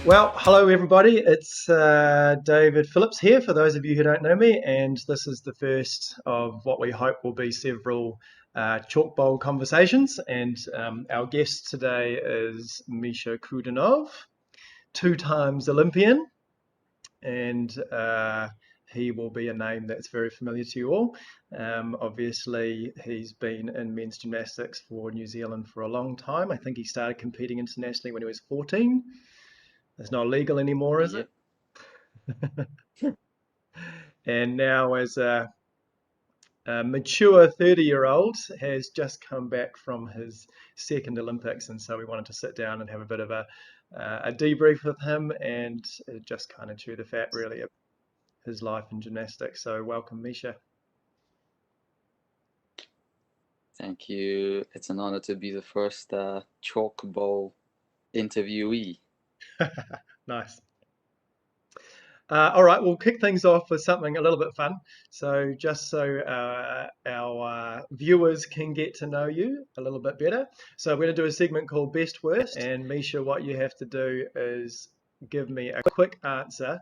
Well, hello everybody. It's David Phillips here, for those of you who don't know me, and this is the first of what we hope will be several Chalkbowl conversations. And our guest today is Misha Koudinov, two times Olympian, and he will be a name that's very familiar to you all. Obviously, he's been in men's gymnastics for New Zealand for a long time. I think he started competing internationally when he was 14. It's not legal anymore, is it? Yep. And now, as a mature 30-year-old, has just come back from his second Olympics, and so we wanted to sit down and have a bit of a debrief with him and just kind of chew the fat, really, of his life in gymnastics. So, welcome, Misha. Thank you. It's an honor to be the first Chalkbowl interviewee. Nice. All right, we'll kick things off with something a little bit fun. So, just so our viewers can get to know you a little bit better. So, we're going to do a segment called Best Worst. And, Misha, what you have to do is give me a quick answer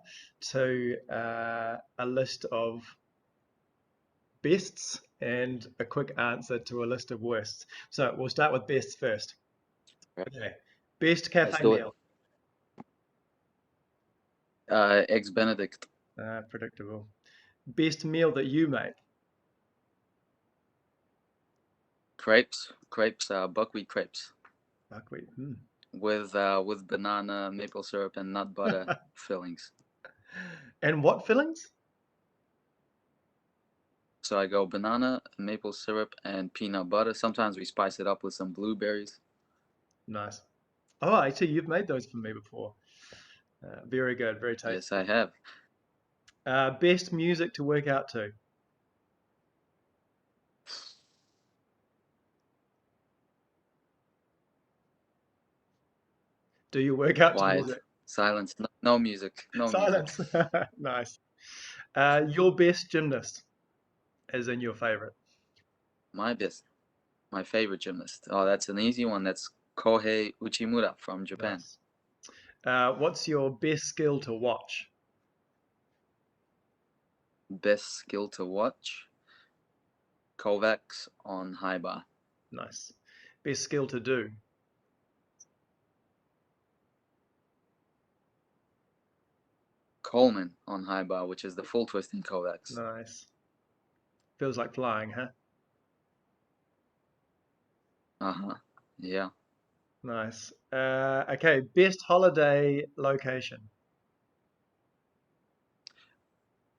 to a list of bests and a quick answer to a list of worsts. So, we'll start with bests first. Okay. Best Let's cafe do it. meal. Eggs Benedict. Predictable. Best meal that you make. Crepes, buckwheat crepes Buckwheat. with banana, maple syrup, and nut butter fillings. And what fillings? So I go banana, maple syrup, and peanut butter. Sometimes we spice it up with some blueberries. Nice. Oh, actually, you've made those for me before. Very good, very Yes, tasty. I have. Best music to work out to. Do you work out to Quiet, music? silence, no music, no music. Silence. Nice. Your best gymnast, as in your favorite. My favorite gymnast. Oh, that's an easy one. That's Kohei Uchimura from Japan. Nice. What's your best skill to watch? Best skill to watch? Kovacs on high bar. Nice. Best skill to do? Coleman on high bar, which is the full twist in Kovacs. Nice. Feels like flying, huh? Uh-huh. Yeah. Nice. Okay, best holiday location.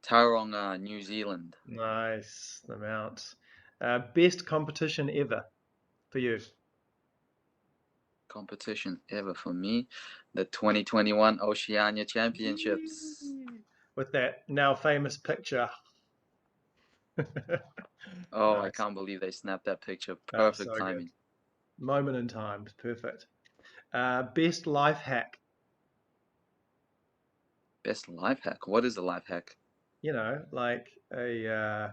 Tauranga, New Zealand. Nice. The Mount. Best competition ever for you. Competition ever for me. The 2021 Oceania Championships. With that now famous picture. Oh, I Nice. can't believe they snapped that picture. So Perfect good. timing. Moment in time. Perfect. Best life hack. Best life hack. What is a life hack? You know, like a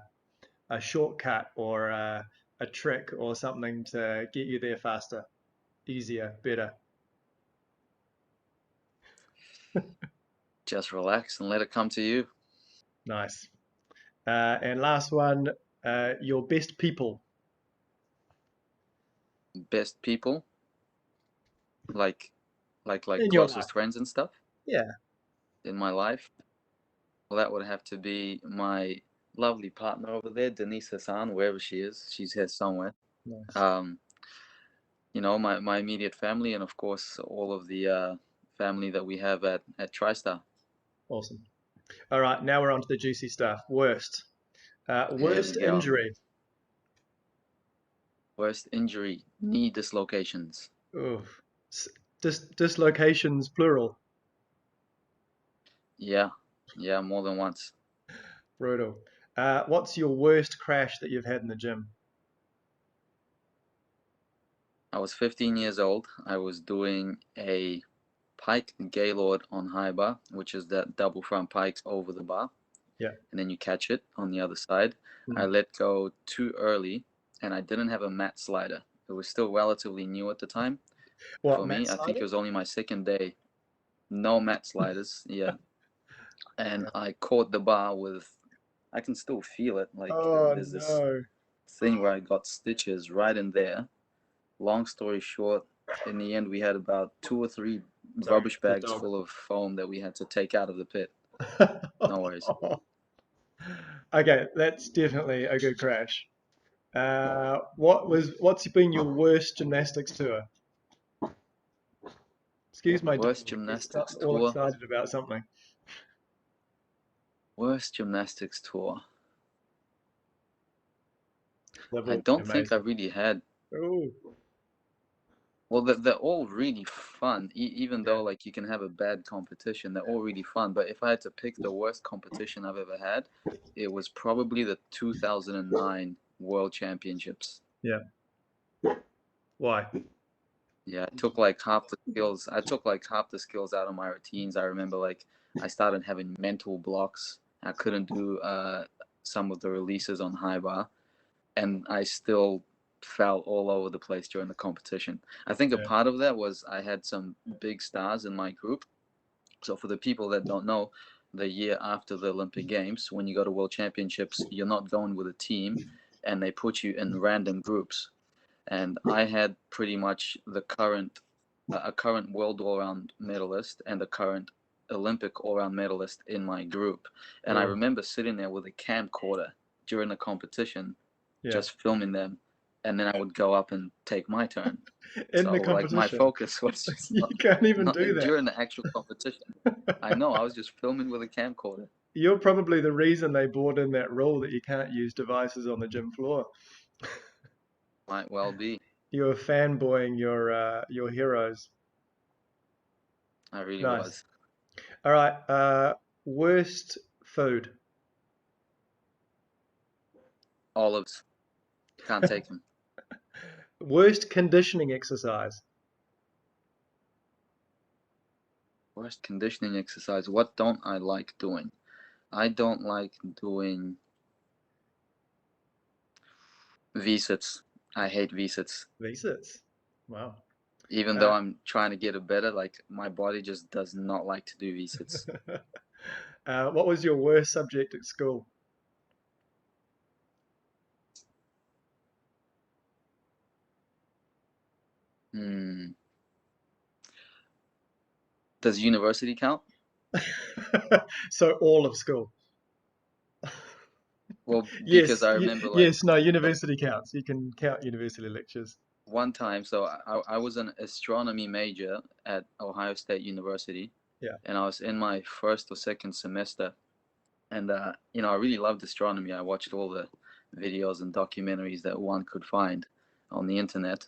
shortcut or a trick or something to get you there faster, easier, better. Just relax and let it come to you. Nice. And last one, your best people. Best people, like In your life. closest friends and stuff Yeah. in my life. Well, that would have to be my lovely partner over there, Denise Hassan, wherever she is. She's here somewhere. Nice. Um, my immediate family, and of course, all of the family that we have at TriStar. Awesome. All right, now we're on to the juicy stuff. Worst. Here we Worst go. injury. Worst injury, knee dislocations. Oof. Dislocations, plural. Yeah, more than once. Brutal. What's your worst crash that you've had in the gym? I was 15 years old. I was doing a pike gaylord on high bar, which is that double front pikes over the bar. Yeah. And then you catch it on the other side. I let go too early, and I didn't have a mat slider. It was still relatively new at the time. What, For Matt me, I think Slider? it was only my second day. no mat sliders, yeah. And I caught the bar with, I can still feel it. Like Oh there's this no. thing where I got stitches right in there. Long story short, in the end, we had about 2 or 3 Sorry, rubbish the bags dog. full of foam that we had to take out of the pit. No worries. Okay, that's definitely a good crash. What's been your worst gymnastics tour? Excuse my Worst dog. He's gymnastics all tour. excited about something. Worst gymnastics tour. They've I all been don't think I amazing. really had. Oh, Well, they're all really fun, even yeah, though like you can have a bad competition, they're all really fun. But if I had to pick the worst competition I've ever had, it was probably the 2009 World Championships. yeah. Why? Yeah, I took like half the skills. I took like half the skills out of my routines. I remember like I started having mental blocks. I couldn't do some of the releases on high bar, and I still fell all over the place during the competition. I think a Yeah, part of that was I had some big stars in my group. So for the people that don't know, the year after the Olympic Games, when you go to World Championships, you're not going with a team, and they put you in random groups. And I had pretty much a current world all-round medalist and a current Olympic all-round medalist in my group. And I oh, remember sitting there with a camcorder during the competition, yeah. just filming them, and then I would go up and take my turn. In So the like my competition, focus was just you can't even not do that. during the actual competition. I know, I was just filming with a camcorder. You're probably the reason they brought in that rule that you can't use devices on the gym floor. Might well be. You were fanboying your heroes. I really Nice. was. All right. Worst food. Olives. Can't take them. Worst conditioning exercise. Worst conditioning exercise. What don't I like doing? I don't like doing V-sits. I hate V-sits. V-sits. Wow. Even though Uh, I'm trying to get it better, like my body just does not like to do V-sits. what was your worst subject at school? Hmm. Does university count? So all of school. Well, because Yes, I remember like yes, no, university counts. You can count university lectures. one time, so I was an astronomy major at Ohio State University, Yeah, and I was in my first or second semester, and I really loved astronomy. I watched all the videos and documentaries that one could find on the internet,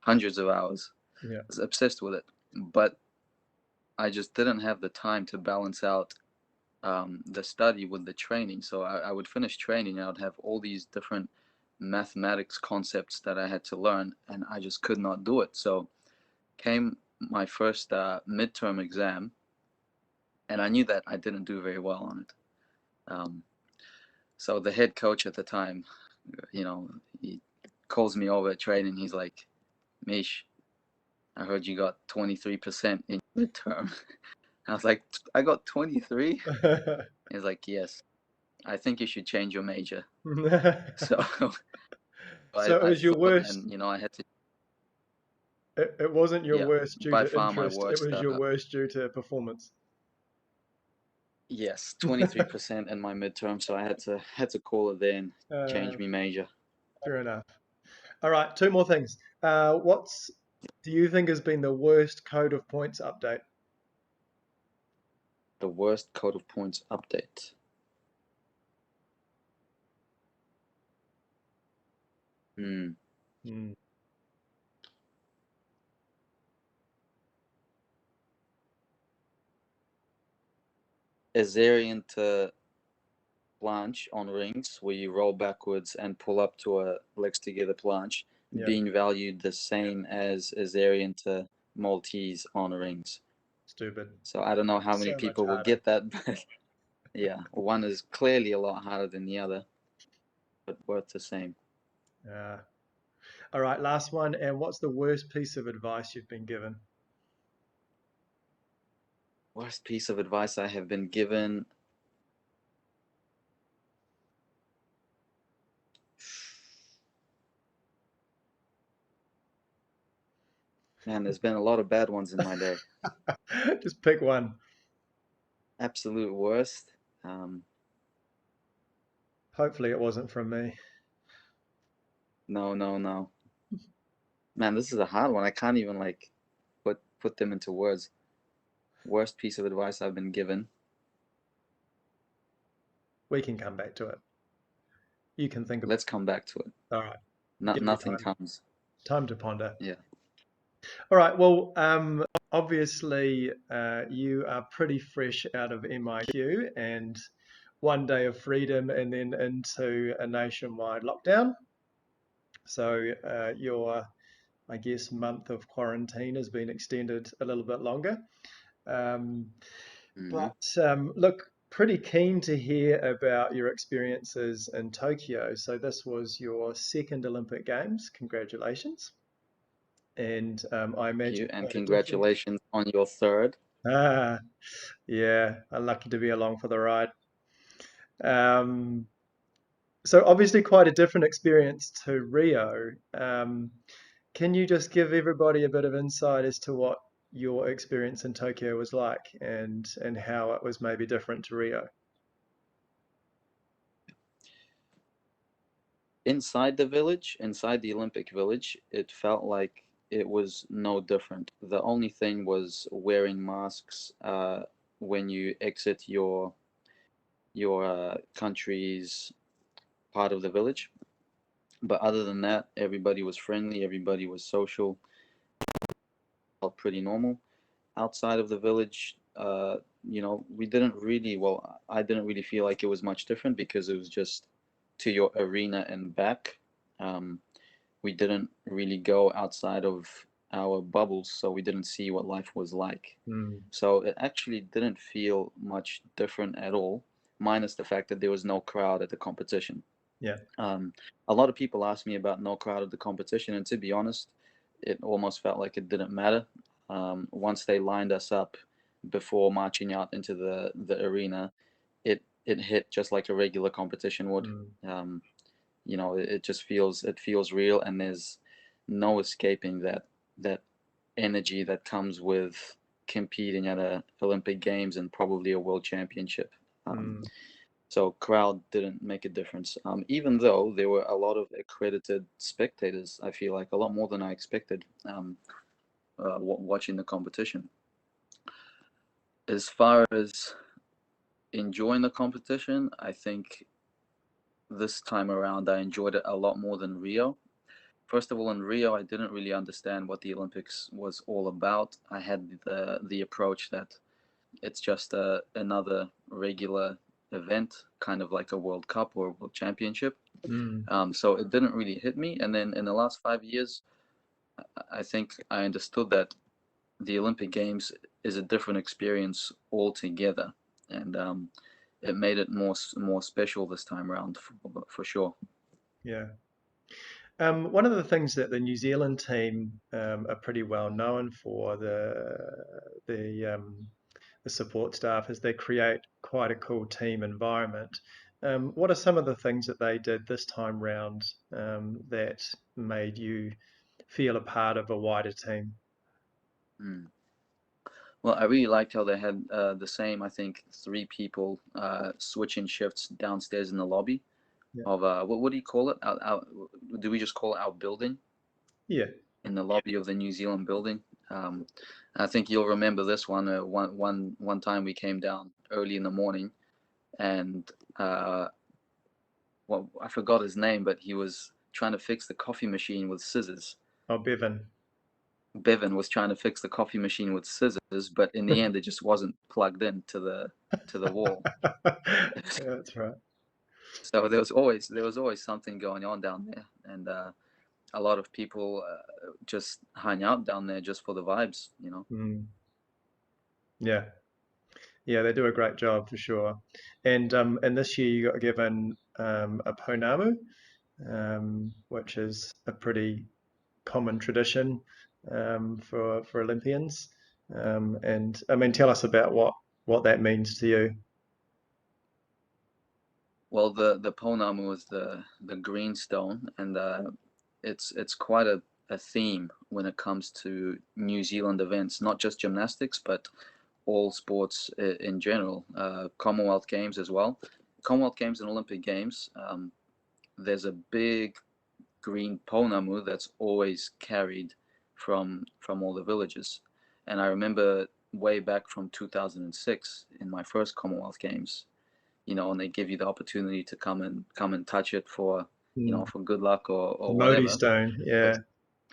hundreds of hours. yeah. I was obsessed with it, but I just didn't have the time to balance out the study with the training. So I would finish training and I would have all these different mathematics concepts that I had to learn, and I just could not do it. So came my first midterm exam, and I knew that I didn't do very well on it. Um, so the head coach at the time, he calls me over at training. He's like, Mish, I heard you got 23% in midterm. I was like, I got 23? He's like, yes, I think you should change your major. So So it I was your thought, worst. and I had to, It wasn't your yeah, worst due by to far my interest. It worst. was your worst due to performance. Yes, 23% in my midterm, so I had to call it there and change Uh, me major. fair enough. All right, two more things. What's do you think has been the worst code of points update? The worst code of points update. Hmm. Hmm. Azarian to planche on rings, where you roll backwards and pull up to a legs together planche, Yeah, being valued the same as Azarian to Maltese on rings. stupid. So I don't know how many So much people will harder. get that, but yeah, one is clearly a lot harder than the other, but worth the same. Uh, all right, last one. And what's the worst piece of advice you've been given? Worst piece of advice I have been given. Man, there's been a lot of bad ones in my day. Just pick one. Absolute worst. Um, Hopefully it wasn't from me. no, no, no. Man, this is a hard one. I can't even like put them into words. Worst piece of advice I've been given. We can come back to it. You can think about Let's come back to it. it. All right. Not Give you nothing time. comes. Time to ponder. Yeah. All right. Well, obviously, you are pretty fresh out of MIQ and one day of freedom and then into a nationwide lockdown. So your, I guess, month of quarantine has been extended a little bit longer. Um, Hmm. but look, pretty keen to hear about your experiences in Tokyo. So this was your second Olympic Games. Congratulations. And I You imagine and quite a different. congratulations on your third. Ah, yeah, I'm lucky to be along for the ride. Um, so obviously quite a different experience to Rio. Can you just give everybody a bit of insight as to what your experience in Tokyo was like and how it was maybe different to Rio? Inside the village, inside the Olympic village, it felt like it was no different. The only thing was wearing masks when you exit your country's part of the village. But other than that, everybody was friendly, everybody was social, felt pretty normal. Outside of the village, we didn't really, well, I didn't really feel like it was much different because it was just to your arena and back. Um, we didn't really go outside of our bubbles, so we didn't see what life was like. Mm, So it actually didn't feel much different at all, minus the fact that there was no crowd at the competition. yeah. Um, a lot of people ask me about no crowd at the competition, and to be honest, it almost felt like it didn't matter. Once they lined us up before marching out into the arena, it hit just like a regular competition would. Mm, Um, it just feels real, and there's no escaping that energy that comes with competing at a Olympic Games and probably a World Championship. Um, mm, so crowd didn't make a difference, even though there were a lot of accredited spectators. I feel like a lot more than I expected watching the competition. As far as enjoying the competition, I think this time around I enjoyed it a lot more than Rio. First of all, in Rio, I didn't really understand what the Olympics was all about. I had the approach that it's just another regular event, kind of like a World Cup or a World Championship. mm, So it didn't really hit me. And then in the last 5 years, I think I understood that the Olympic Games is a different experience altogether, and it made it more special this time around for sure. yeah. One of the things that the New Zealand team are pretty well known for the support staff is they create quite a cool team environment. What are some of the things that they did this time round that made you feel a part of a wider team? Mm. Well, I really liked how they had the same, I think, three people switching shifts downstairs in the lobby Yeah, of what do you call it? Do we just call it our building yeah, in the lobby of the New Zealand building? Um, I think you'll remember this one. One time we came down early in the morning, and well, I forgot his name, but he was trying to fix the coffee machine with scissors. oh, Bevan. Bevan was trying to fix the coffee machine with scissors, but in the end, it just wasn't plugged in to the wall. That's right. So there was always something going on down there, and a lot of people just hang out down there just for the vibes, you know. Mm, yeah, yeah, they do a great job for sure. And this year you got given a ponamu, which is a pretty common tradition for Olympians. And I mean, tell us about what that means to you. Well, the Pounamu is the green stone, and it's quite a theme when it comes to New Zealand events, not just gymnastics, but all sports in general. Commonwealth Games as well. Commonwealth Games and Olympic Games. There's a big green Pounamu that's always carried from all the villages, and I remember way back from 2006 in my first Commonwealth Games, and they give you the opportunity to come and touch it for, Mm. for good luck or Modi whatever. stone, But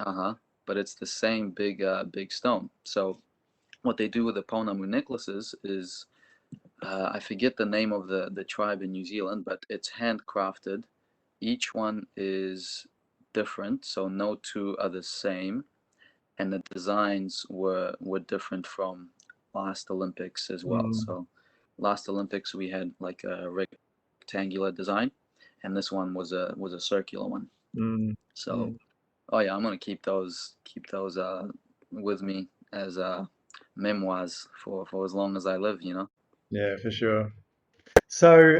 yeah. but it's the same big stone. So what they do with the Pounamu necklaces is, I forget the name of the tribe in New Zealand, but it's handcrafted. Each one is different, so no two are the same, and the designs were different from last Olympics as well. Mm, So last Olympics we had like a rectangular design, and this one was a circular one. mm, So mm. oh yeah, I'm gonna keep those with me as memoirs for as long as I live. Yeah, for sure. So,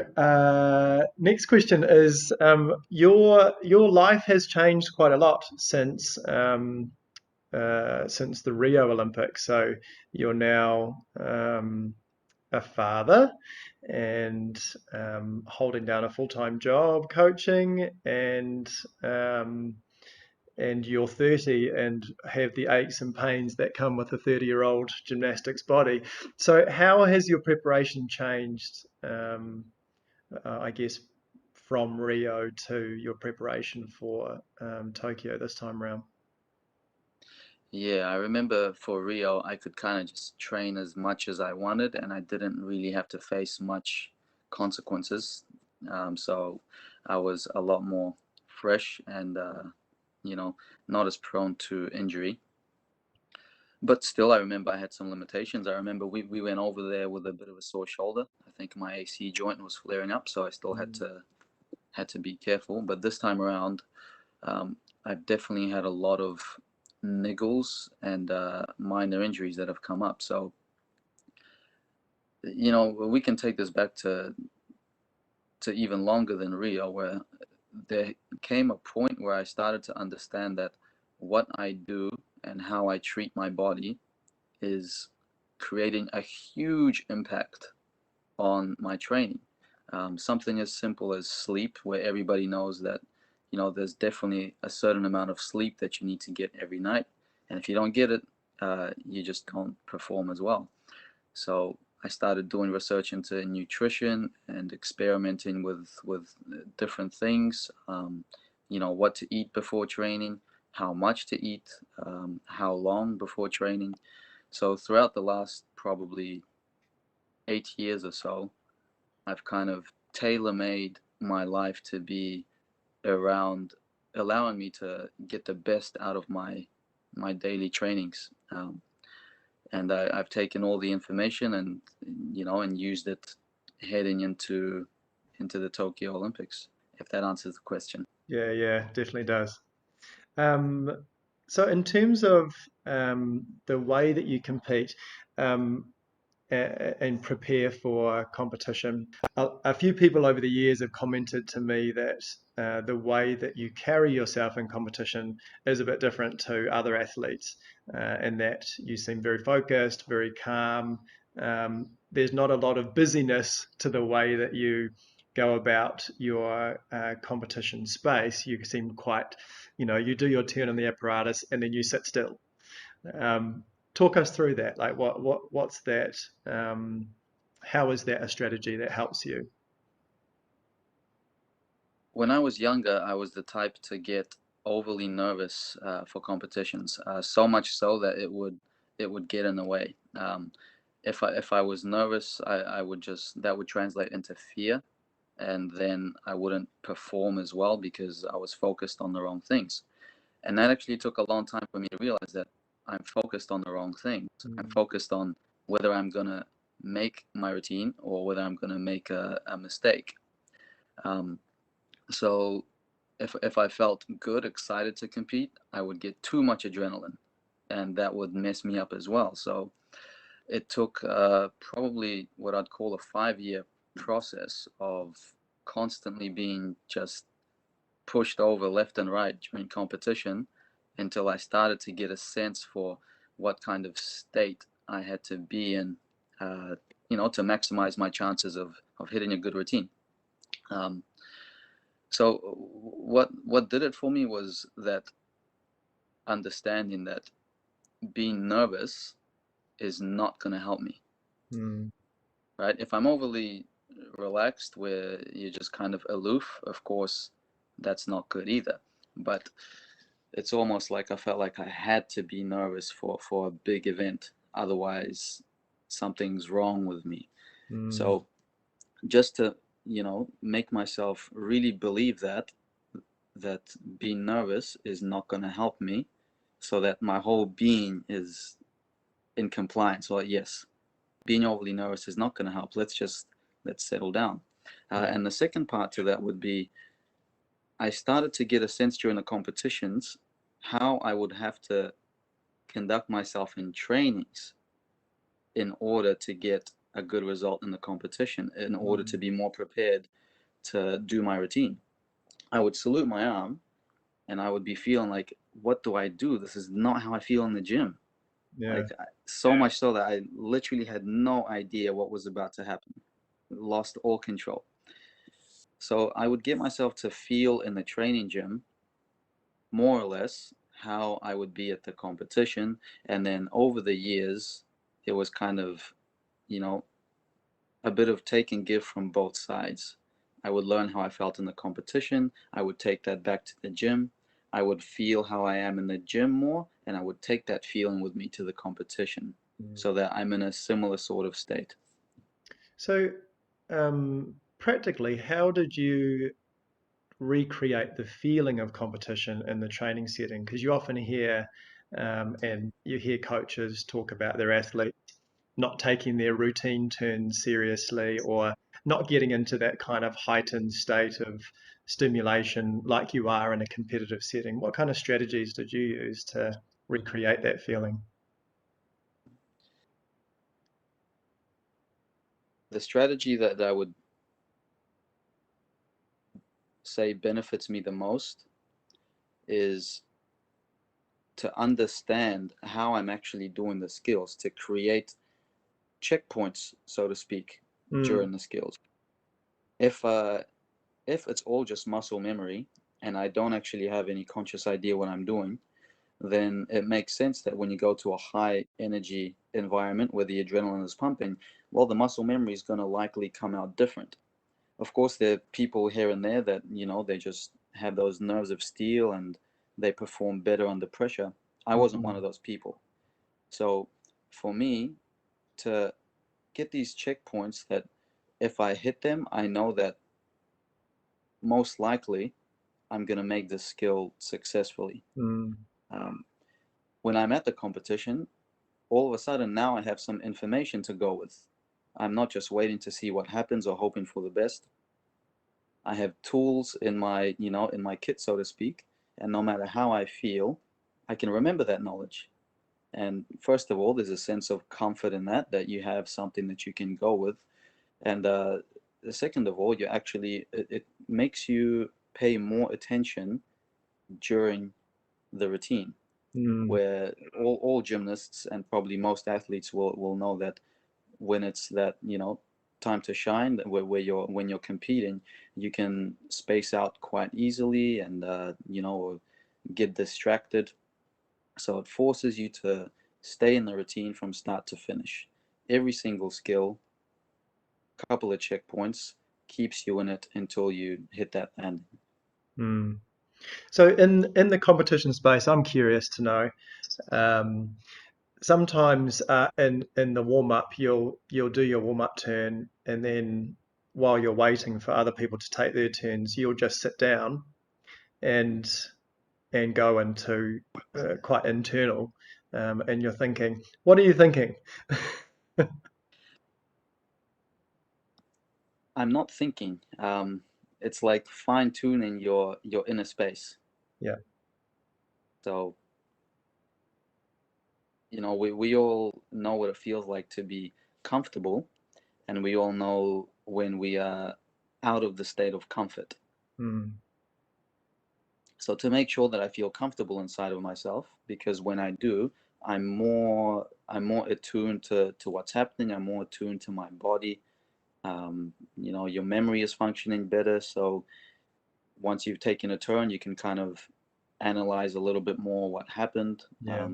next question is, your life has changed quite a lot since the Rio Olympics. So you're now a father and holding down a full-time job coaching, um, and you're 30 and have the aches and pains that come with a 30-year-old gymnastics body. So how has your preparation changed, I guess, from Rio to your preparation for Tokyo this time around? Yeah, I remember for Rio, I could kind of just train as much as I wanted, and I didn't really have to face much consequences. So I was a lot more fresh and, you know, not as prone to injury. But still, I remember I had some limitations. I remember we went over there with a bit of a sore shoulder. I think my AC joint was flaring up, so I still had Mm, to be careful. But this time around, I've definitely had a lot of niggles and minor injuries that have come up. So, we can take this back to even longer than Rio, where there came a point where I started to understand that what I do and how I treat my body is creating a huge impact on my training. Something as simple as sleep, where everybody knows that, there's definitely a certain amount of sleep that you need to get every night. And if you don't get it, you just don't perform as well. So I started doing research into nutrition and experimenting with different things. What to eat before training, how much to eat, how long before training. So throughout the last probably 8 years or so, I've kind of tailor-made my life to be around allowing me to get the best out of my daily trainings. And I've taken all the information and used it heading into the Tokyo Olympics, if that answers the question. yeah, yeah, definitely does. Um, so in terms of the way that you compete, um, and prepare for competition. A few people over the years have commented to me that the way that you carry yourself in competition is a bit different to other athletes, and that you seem very focused, very calm. There's not a lot of busyness to the way that you go about your competition space. You seem quite, you do your turn on the apparatus and then you sit still. Um, Talk us through that. Like, what's that? How is that a strategy that helps you? When I was younger, I was the type to get overly nervous for competitions, so much so that it would get in the way. If I was nervous, I would just that would translate into fear, and then I wouldn't perform as well because I was focused on the wrong things. And that actually took a long time for me to realize that I'm focused on the wrong things. I'm Mm, focused on whether I'm gonna make my routine or whether I'm gonna make a mistake. Um, so if I felt good, excited to compete, I would get too much adrenaline, and that would mess me up as well. So It took probably what I'd call a 5-year process of constantly being just pushed over left and right during competition until I started to get a sense for what kind of state I had to be in, to maximize my chances of hitting a good routine. Um, so what did it for me was that understanding that being nervous is not going to help me. Mm. Right? If I'm overly relaxed, where you're just kind of aloof, of course, that's not good either. But it's almost like I felt like I had to be nervous for a big event, otherwise something's wrong with me. Mm. So just to make myself really believe that being nervous is not going to help me, so that my whole being is in compliance. Well, yes, being overly nervous is not going to help. Let's settle down. Yeah. And the second part to that would be, I started to get a sense during the competitions how I would have to conduct myself in trainings in order to get a good result in the competition, in order to Mm. be more prepared to do my routine. I would salute my arm and I would be feeling like, what do I do? This is not how I feel in the gym. Yeah. Like, so much so that I literally had no idea what was about to happen, lost all control. So I would get myself to feel in the training gym more or less how I would be at the competition. And then over the years, it was kind of, you know, a bit of take and give from both sides. I would learn how I felt in the competition. I would take that back to the gym. I would feel how I am in the gym more, and I would take that feeling with me to the competition Mm. so that I'm in a similar sort of state. So, practically, how did you recreate the feeling of competition in the training setting? Because you often hear, and you hear coaches talk about their athletes not taking their routine turns seriously or not getting into that kind of heightened state of stimulation like you are in a competitive setting. What kind of strategies did you use to recreate that feeling? The strategy that I would say benefits me the most is to understand how I'm actually doing the skills, to create checkpoints, so to speak, Mm. during the skills. If uh, if it's all just muscle memory and I don't actually have any conscious idea what I'm doing, then it makes sense that when you go to a high energy environment where the adrenaline is pumping, well, the muscle memory is going to likely come out different. Of course, there are people here and there that, they just have those nerves of steel and they perform better under pressure. I wasn't one Mm. of those people. So for me to get these checkpoints that if I hit them, I know that most likely I'm going to make this skill successfully. Mm. Um, when I'm at the competition, all of a sudden now I have some information to go with. I'm not just waiting to see what happens or hoping for the best. I have tools in my kit, so to speak, and no matter how I feel, I can remember that knowledge. And first of all, there's a sense of comfort in that you have something that you can go with. And second of all, it makes you pay more attention during the routine, Mm. where all gymnasts and probably most athletes will know that when it's that time to shine, where you're when you're competing, you can space out quite easily and get distracted. So it forces you to stay in the routine from start to finish. Every single skill, couple of checkpoints, keeps you in it until you hit that end. Mm. So in the competition space, I'm curious to know. Um, Sometimes in the warm up, you'll do your warm up turn, and then while you're waiting for other people to take their turns, you'll just sit down and go into quite internal, and you're thinking, what are you thinking? I'm not thinking. It's like fine tuning your inner space. Yeah. So you know, we all know what it feels like to be comfortable, and we all know when we are out of the state of comfort. Mm. So to make sure that I feel comfortable inside of myself, because when I do, I'm more attuned to what's happening. I'm more attuned to my body. You know, your memory is functioning better. So once you've taken a turn, you can kind of analyze a little bit more what happened. Yeah.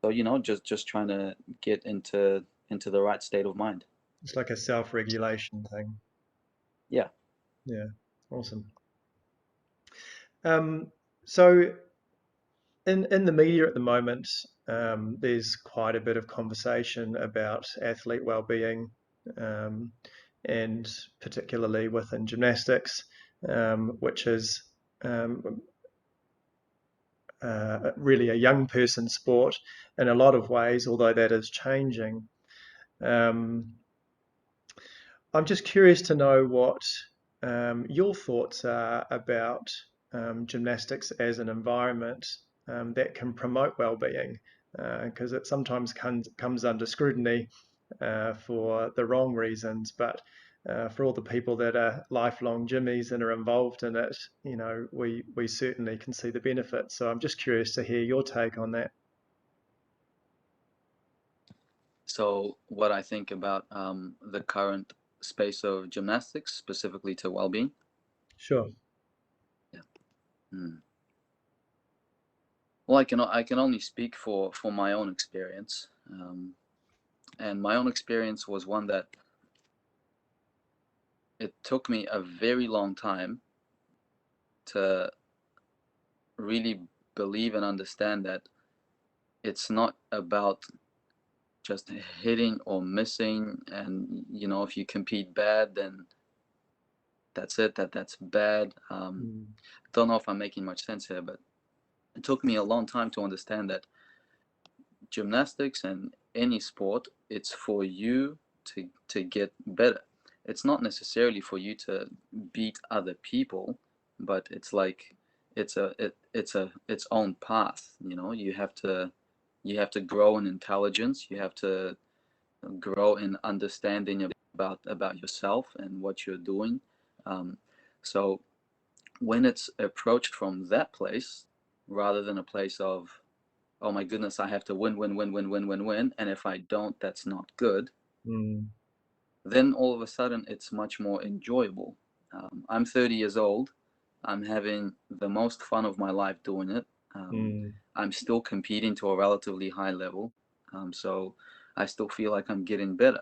So you know, just trying to get into the right state of mind. It's like a self-regulation thing. Yeah. Yeah. Awesome. So in the media at the moment, there's quite a bit of conversation about athlete well-being, um, and particularly within gymnastics, which is um, really a young person sport in a lot of ways, although that is changing. Um, I'm just curious to know what your thoughts are about gymnastics as an environment that can promote well-being, because it sometimes comes under scrutiny for the wrong reasons. But for all the people that are lifelong gymmies and are involved in it, you know, we certainly can see the benefits. So I'm just curious to hear your take on that. So what I think about the current space of gymnastics, specifically to well-being. Sure. Yeah. Hmm. Well, I can only speak for my own experience, and my own experience was one that it took me a very long time to really believe and understand that it's not about just hitting or missing, and you know, if you compete bad, then that's it. That's bad. Mm, Don't know if I'm making much sense here, but it took me a long time to understand that gymnastics and any sport, it's for you to get better. It's not necessarily for you to beat other people, but it's like it's its own path. You know, you have to grow in intelligence. You have to grow in understanding about yourself and what you're doing. Um, so when it's approached from that place, rather than a place of, oh my goodness, I have to win, win, win, win, win, win, win, and if I don't, that's not good, mm, then all of a sudden it's much more enjoyable. I'm 30 years old. I'm having the most fun of my life doing it. Um, mm, I'm still competing to a relatively high level. So I still feel like I'm getting better.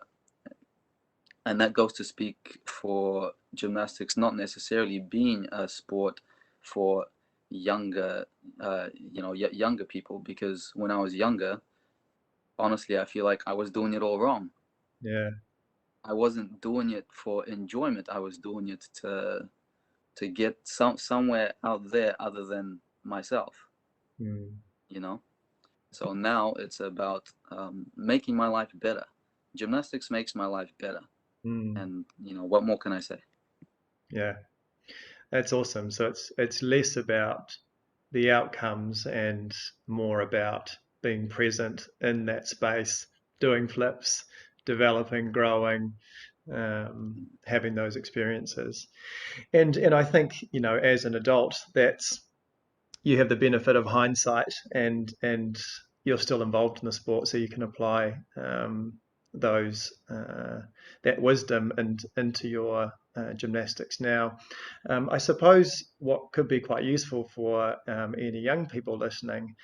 And that goes to speak for gymnastics not necessarily being a sport for younger, younger people, because when I was younger, honestly, I feel like I was doing it all wrong. yeah. I wasn't doing it for enjoyment. I was doing it to get somewhere out there other than myself, Mm, you know. So now it's about making my life better. Gymnastics makes my life better, mm, and you know what more can I say? yeah. That's awesome. So it's less about the outcomes and more about being present in that space, doing flips, developing, growing, having those experiences. And I think, you know, as an adult, that's you have the benefit of hindsight, and you're still involved in the sport, so you can apply those that wisdom into your gymnastics now. I suppose what could be quite useful for any young people listening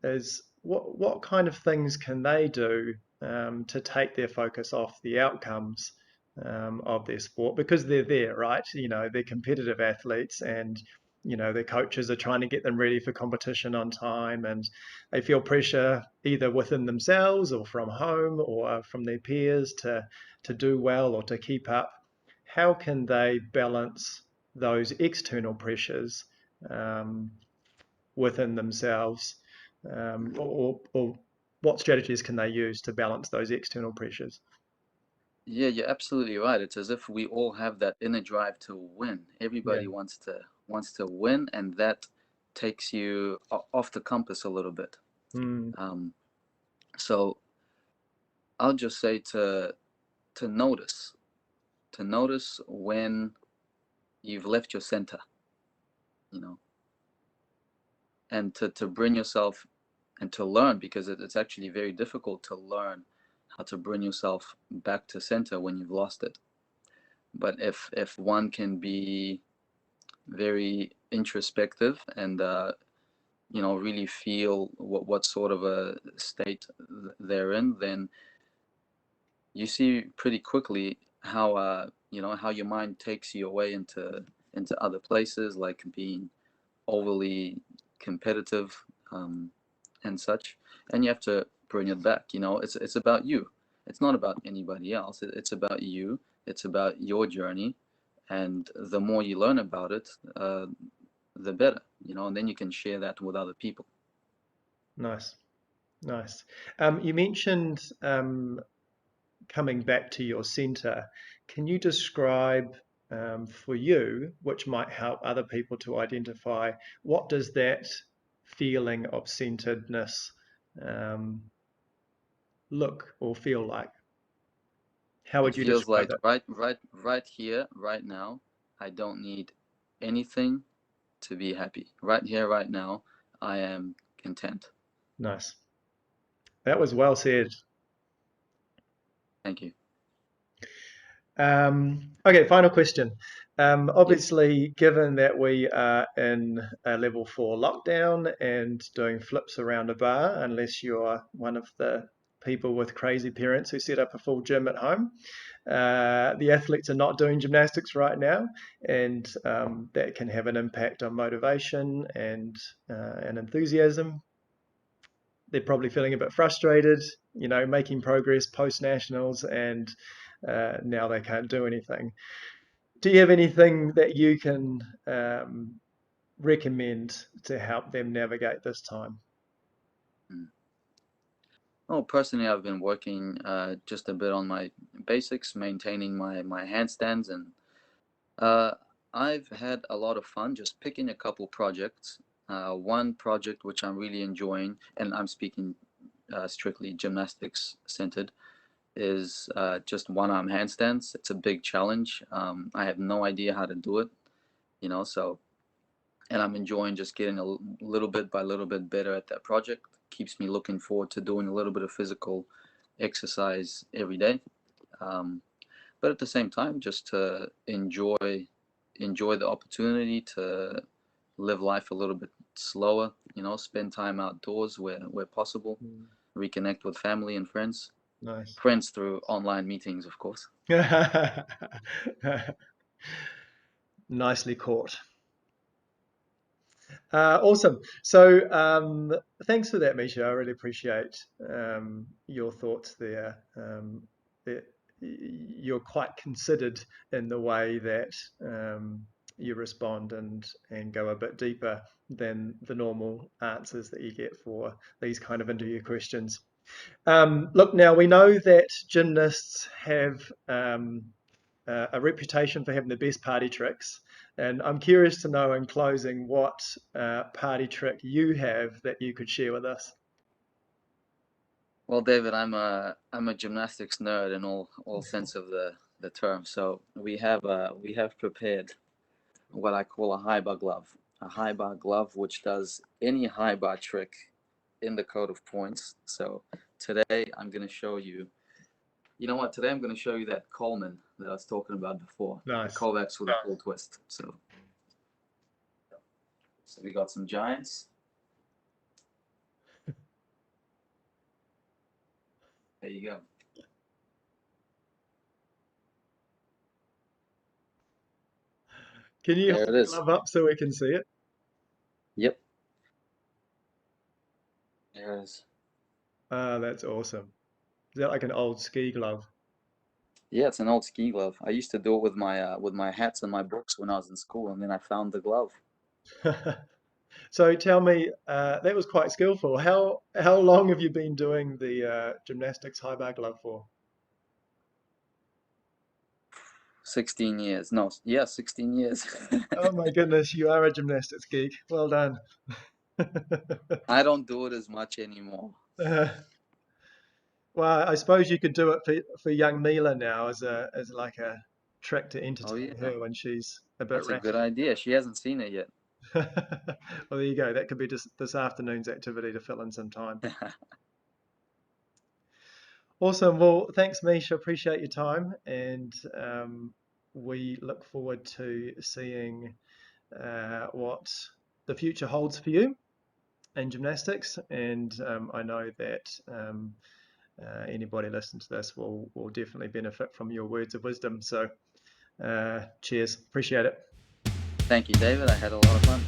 is what kind of things can they do to take their focus off the outcomes of their sport, because they're there, right? You know, they're competitive athletes, and you know their coaches are trying to get them ready for competition on time, and they feel pressure either within themselves or from home or from their peers to do well or to keep up. How can they balance those external pressures um, within themselves, or what strategies can they use to balance those external pressures? Yeah, you're absolutely right. It's as if we all have that inner drive to win. Yeah. Everybody wants to win, and that takes you off the compass a little bit. Mm, Um, So I'll just say to notice, when you've left your center, you know, and to bring yourself and to learn, because it's actually very difficult to learn how to bring yourself back to center when you've lost it. But if one can be very introspective and really feel what sort of a state they're in, then you see pretty quickly how how your mind takes you away into other places, like being overly competitive, and such, and you have to bring it back. It's about you. It's not about anybody else. It's about you. It's about your journey, and the more you learn about it, the better. And then you can share that with other people. Nice, nice. You mentioned coming back to your center. Can you describe for you, which might help other people to identify, what does that feeling of centeredness um, look or feel like? How It would you feels describe like it? right here, right now, I don't need anything to be happy. Right here, right now, I am content. Nice. That was well said. Thank you. Okay, final question. Yep. Obviously, given that we are in a level 4 lockdown and doing flips around a bar, unless you're one of the people with crazy parents who set up a full gym at home, the athletes are not doing gymnastics right now, and that can have an impact on motivation and enthusiasm. They're probably feeling a bit frustrated, making progress post nationals, and now they can't do anything. Do you have anything that you can recommend to help them navigate this time? Mm. Oh, personally, I've been working just a bit on my basics, maintaining my handstands, and uh, I've had a lot of fun just picking a couple projects. One project which I'm really enjoying, and I'm speaking strictly gymnastics centered, is just one-arm handstands. It's a big challenge. I have no idea how to do it, so, and I'm enjoying just getting a little bit by little bit better at that project. Keeps me looking forward to doing a little bit of physical exercise every day. Um, but at the same time, just to enjoy the opportunity to live life a little bit slower, spend time outdoors where possible, Mm, reconnect with family and friends. nice. Friends through online meetings, of course. Nicely caught. Awesome. So thanks for that, Misha. I really appreciate your thoughts there. That you're quite considered in the way that you respond and go a bit deeper than the normal answers that you get for these kind of interview questions. Look, now we know that gymnasts have a reputation for having the best party tricks. And I'm curious to know in closing what party trick you have that you could share with us. Well, David, I'm a gymnastics nerd in all sense of the term. So we have prepared what I call a high bar glove. A high bar glove which does any high bar trick in the code of points. So today I'm going to show you. You know what? Today I'm going to show you that Coleman that I was talking about before. The Nice. Kovacs with a full twist. So we got some giants. There you go. Can you There hold it the is. glove up so we can see it? Yep. There it is. Ah, that's awesome. Is that like an old ski glove? Yeah, it's an old ski glove. I used to do it with my hats and my books when I was in school, and then I found the glove. So tell me, that was quite skillful. How long have you been doing the gymnastics high bar glove for? 16 years. No, yeah, 16 years. Oh my goodness, you are a gymnastics geek. Well done. I don't do it as much anymore. Well, I suppose you could do it for young Mila now as like a trick to Oh entertain yeah, her when she's a bit that's a good ratty. idea. She hasn't seen it yet. Well, there you go. That could be just this afternoon's activity to fill in some time. Awesome. Well, thanks, Misha. Appreciate your time, and we look forward to seeing what the future holds for you in gymnastics. And I know that anybody listening to this will definitely benefit from your words of wisdom. So, cheers. Appreciate it. Thank you, David. I had a lot of fun.